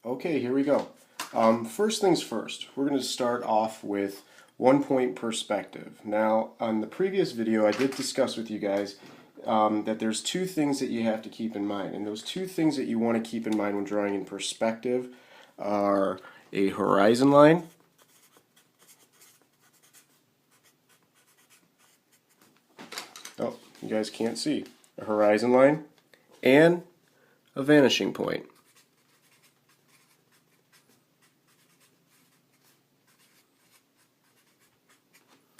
Okay, here we go. First things first, we're going to start off with 1-point perspective. Now, on the previous video, I did discuss with you guys that there's two things that you have to keep in mind. And those two things that you want to keep in mind when drawing in perspective are a horizon line you guys can't see. A horizon line and a vanishing point.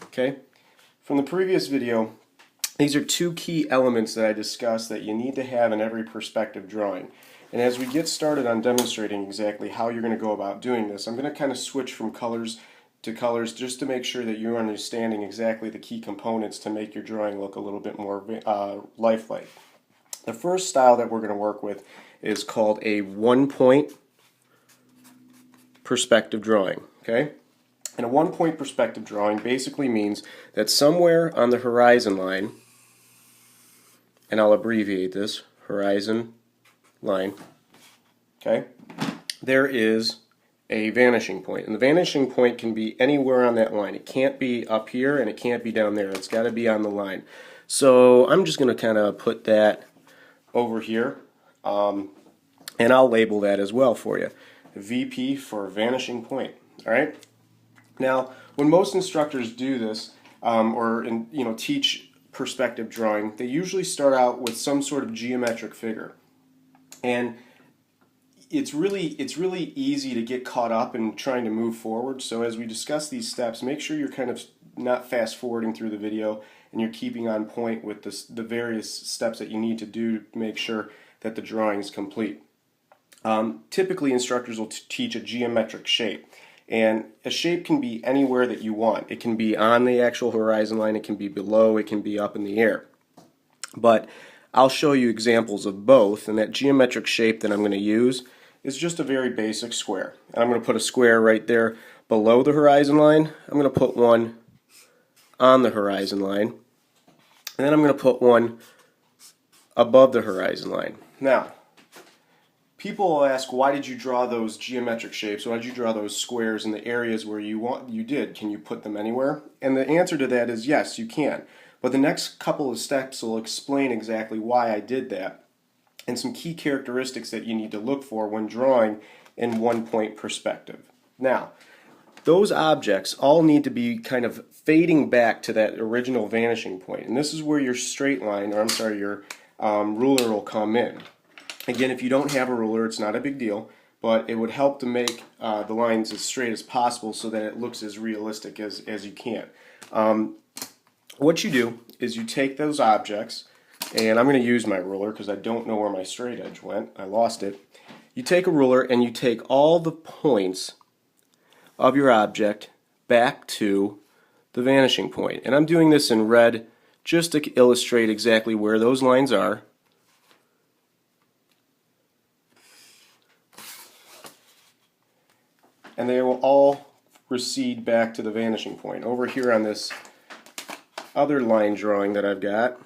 Okay, from the previous video, these are two key elements that I discussed that you need to have in every perspective drawing. And as we get started on demonstrating exactly how you're going to go about doing this, I'm going to kind of switch from colors to colors just to make sure that you're understanding exactly the key components to make your drawing look a little bit more lifelike. The first style that we're going to work with is called a 1-point perspective drawing. Okay? And a 1-point perspective drawing basically means that somewhere on the horizon line, and I'll abbreviate this, horizon line, okay, there is a vanishing point. And the vanishing point can be anywhere on that line. It can't be up here and it can't be down there. It's got to be on the line. So I'm just going to kind of put that over here, and I'll label that as well for you. VP for vanishing point. All right. Now, when most instructors do this, teach perspective drawing, they usually start out with some sort of geometric figure, and it's really easy to get caught up in trying to move forward. So as we discuss these steps, make sure you're kind of not fast forwarding through the video and you're keeping on point with the various steps that you need to do to make sure that the drawing is complete. Typically, instructors will teach a geometric shape. And a shape can be anywhere that you want. It can be on the actual horizon line, it can be below, it can be up in the air. But I'll show you examples of both, and that geometric shape that I'm going to use is just a very basic square. And I'm going to put a square right there below the horizon line. I'm going to put one on the horizon line. And then I'm going to put one above the horizon line. Now, people will ask, why did you draw those geometric shapes? Why did you draw those squares in the areas where you did? Can you put them anywhere? And the answer to that is yes, you can. But the next couple of steps will explain exactly why I did that and some key characteristics that you need to look for when drawing in 1-point perspective. Now, those objects all need to be kind of fading back to that original vanishing point. And this is where your straight line, your ruler will come in. Again, if you don't have a ruler, it's not a big deal, but it would help to make the lines as straight as possible so that it looks as realistic as you can. What you do is you take those objects, and I'm going to use my ruler because I don't know where my straight edge went. I lost it. You take a ruler and you take all the points of your object back to the vanishing point. And I'm doing this in red just to illustrate exactly where those lines are. And they will all recede back to the vanishing point. Over here on this other line drawing that I've got,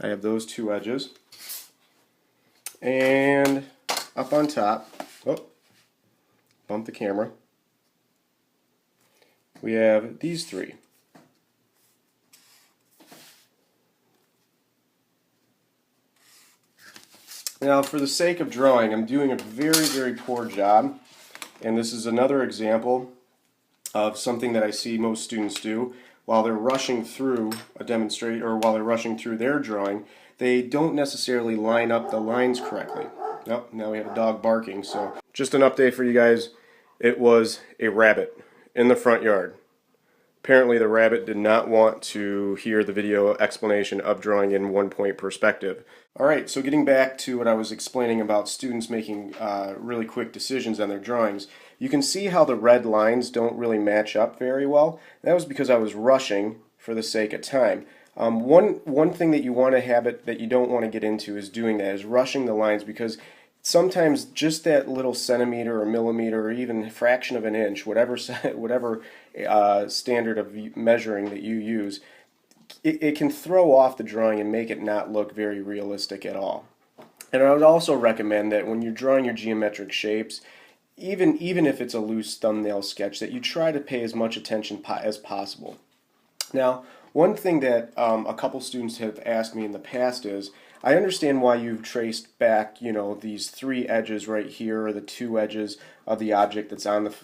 I have those two edges. And up on top, bump the camera, we have these three. Now, for the sake of drawing, I'm doing a very poor job, and this is another example of something that I see most students do while they're rushing through a demonstration, or while they're rushing through their drawing. They don't necessarily line up the lines correctly. Oh, now we have a dog barking, so just an update for you guys. It was a rabbit in the front yard. Apparently the rabbit did not want to hear the video explanation of drawing in 1-point perspective. Alright, so getting back to what I was explaining about students making really quick decisions on their drawings, you can see how the red lines don't really match up very well. That was because I was rushing for the sake of time. One thing that you want to have that you don't want to get into is doing that, is rushing the lines, because sometimes just that little centimeter or millimeter or even a fraction of an inch, whatever standard of measuring that you use, it can throw off the drawing and make it not look very realistic at all. And I would also recommend that when you're drawing your geometric shapes, even if it's a loose thumbnail sketch, that you try to pay as much attention as possible. Now, one thing that a couple students have asked me in the past is, I understand why you've traced back, these 3 edges right here, or the 2 edges of the object that's on the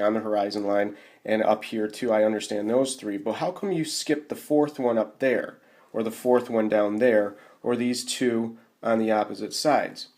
on the horizon line, and up here too. I understand those 3, but how come you skipped the 4th one up there, or the 4th one down there, or these 2 on the opposite sides?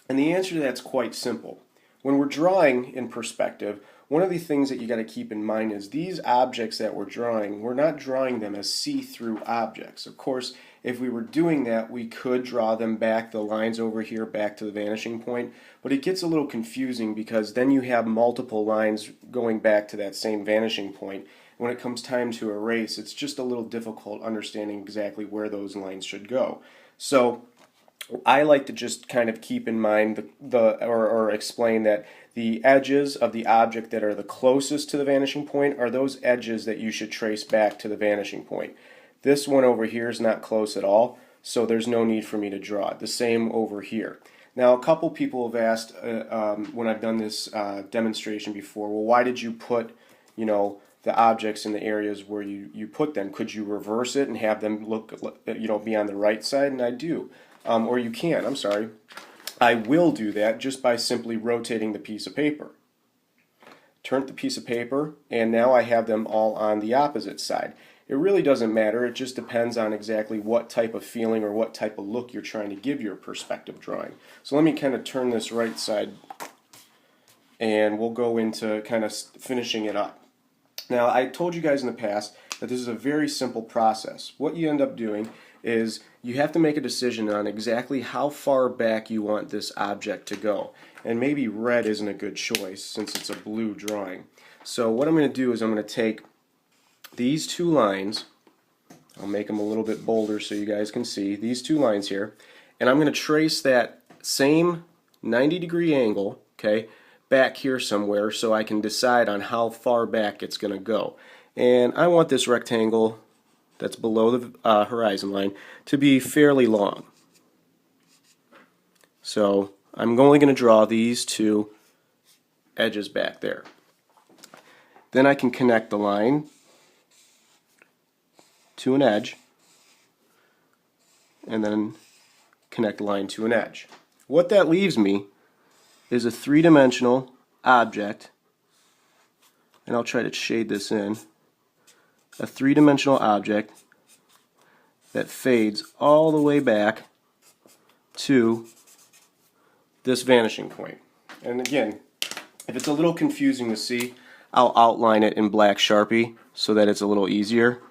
And the answer to that's quite simple. When we're drawing in perspective, one of the things that you got to keep in mind is these objects that we're drawing, we're not drawing them as see-through objects. Of course, if we were doing that, we could draw them back, the lines over here, back to the vanishing point, but it gets a little confusing because then you have multiple lines going back to that same vanishing point. When it comes time to erase, it's just a little difficult understanding exactly where those lines should go. So I like to just kind of keep in mind or explain that the edges of the object that are the closest to the vanishing point are those edges that you should trace back to the vanishing point. This one over here is not close at all, so there's no need for me to draw it. The same over here. Now, a couple people have asked when I've done this demonstration before, well, why did you put, the objects in the areas where you put them? Could you reverse it and have them look, be on the right side? And I do. Or you can, I'm sorry. I will do that just by simply rotating the piece of paper. Turn the piece of paper, and now I have them all on the opposite side. It really doesn't matter. It just depends on exactly what type of feeling or what type of look you're trying to give your perspective drawing. So let me kind of turn this right side, and we'll go into kind of finishing it up. Now, I told you guys in the past that this is a very simple process. What you end up doing is you have to make a decision on exactly how far back you want this object to go. And maybe red isn't a good choice since it's a blue drawing. So what I'm going to do is I'm going to take these 2 lines, I'll make them a little bit bolder so you guys can see, these 2 lines here, and I'm going to trace that same 90-degree angle, okay, back here somewhere so I can decide on how far back it's going to go. And I want this rectangle that's below the horizon line to be fairly long. So I'm only going to draw these 2 edges back there. Then I can connect the line to an edge, and then connect the line to an edge. What that leaves me is a 3-dimensional object, and I'll try to shade this in, a 3-dimensional object that fades all the way back to this vanishing point. And again, if it's a little confusing to see, I'll outline it in black Sharpie so that it's a little easier.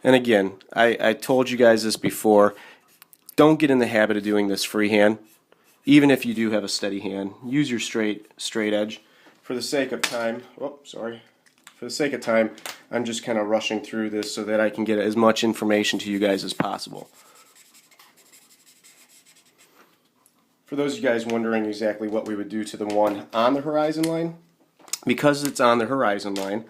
And again, I told you guys this before, don't get in the habit of doing this freehand. Even if you do have a steady hand, use your straight edge. For the sake of time, I'm just kind of rushing through this so that I can get as much information to you guys as possible. For those of you guys wondering exactly what we would do to the one on the horizon line, because it's on the horizon line,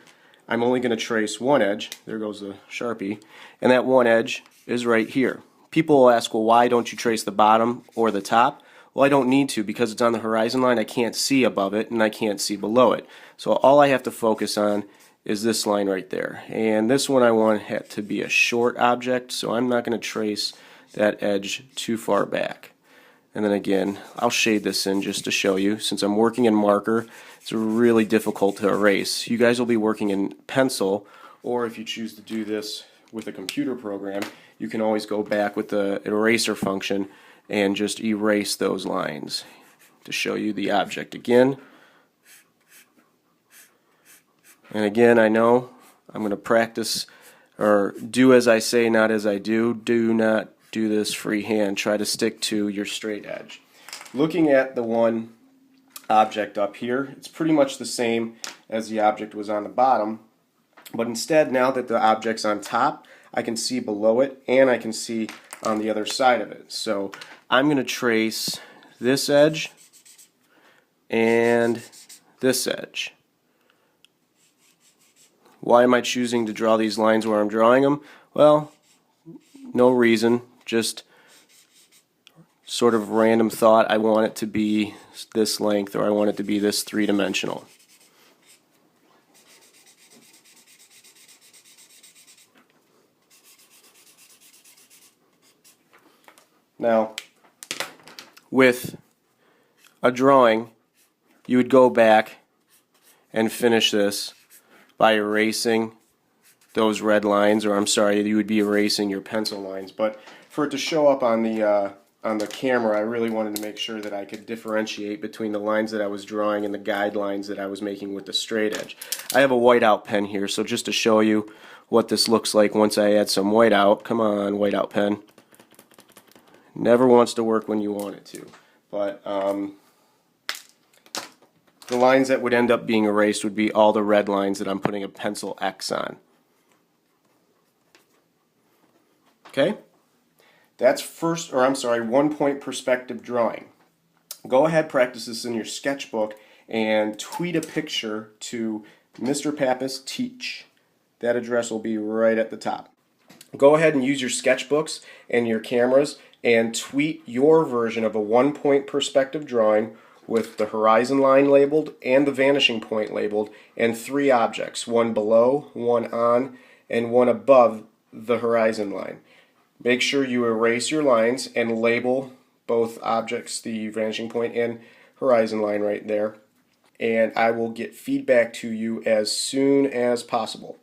I'm only going to trace one edge. There goes the Sharpie. And that one edge is right here. People will ask, well, why don't you trace the bottom or the top? Well, I don't need to because it's on the horizon line. I can't see above it and I can't see below it. So all I have to focus on is this line right there. And this one I want it to be a short object, so I'm not going to trace that edge too far back. And then again, I'll shade this in just to show you. Since I'm working in marker, it's really difficult to erase. You guys will be working in pencil, or if you choose to do this with a computer program, you can always go back with the eraser function and just erase those lines. To show you the object again. And again, I know I'm going to practice or do as I say, not as I do. Do not do this freehand. Try to stick to your straight edge. Looking at the one object up here, it's pretty much the same as the object was on the bottom. But instead, now that the object's on top, I can see below it and I can see on the other side of it. So I'm going to trace this edge and this edge. Why am I choosing to draw these lines where I'm drawing them? Well, no reason, just sort of random thought. I want it to be this length, or I want it to be this three-dimensional. Now, with a drawing, you would go back and finish this by erasing those red lines, or I'm sorry, you would be erasing your pencil lines. But for it to show up on the camera, I really wanted to make sure that I could differentiate between the lines that I was drawing and the guidelines that I was making with the straight edge. I have a whiteout pen here, so just to show you what this looks like once I add some whiteout. Come on, whiteout pen. Never wants to work when you want it to. But the lines that would end up being erased would be all the red lines that I'm putting a pencil X on. Okay? That's one-point perspective drawing. Go ahead, practice this in your sketchbook, and tweet a picture to Mr. Pappas Teach. That address will be right at the top. Go ahead and use your sketchbooks and your cameras and tweet your version of a one-point perspective drawing with the horizon line labeled and the vanishing point labeled, and 3 objects, one below, one on, and one above the horizon line. Make sure you erase your lines and label both objects, the vanishing point and horizon line right there, and I will get feedback to you as soon as possible.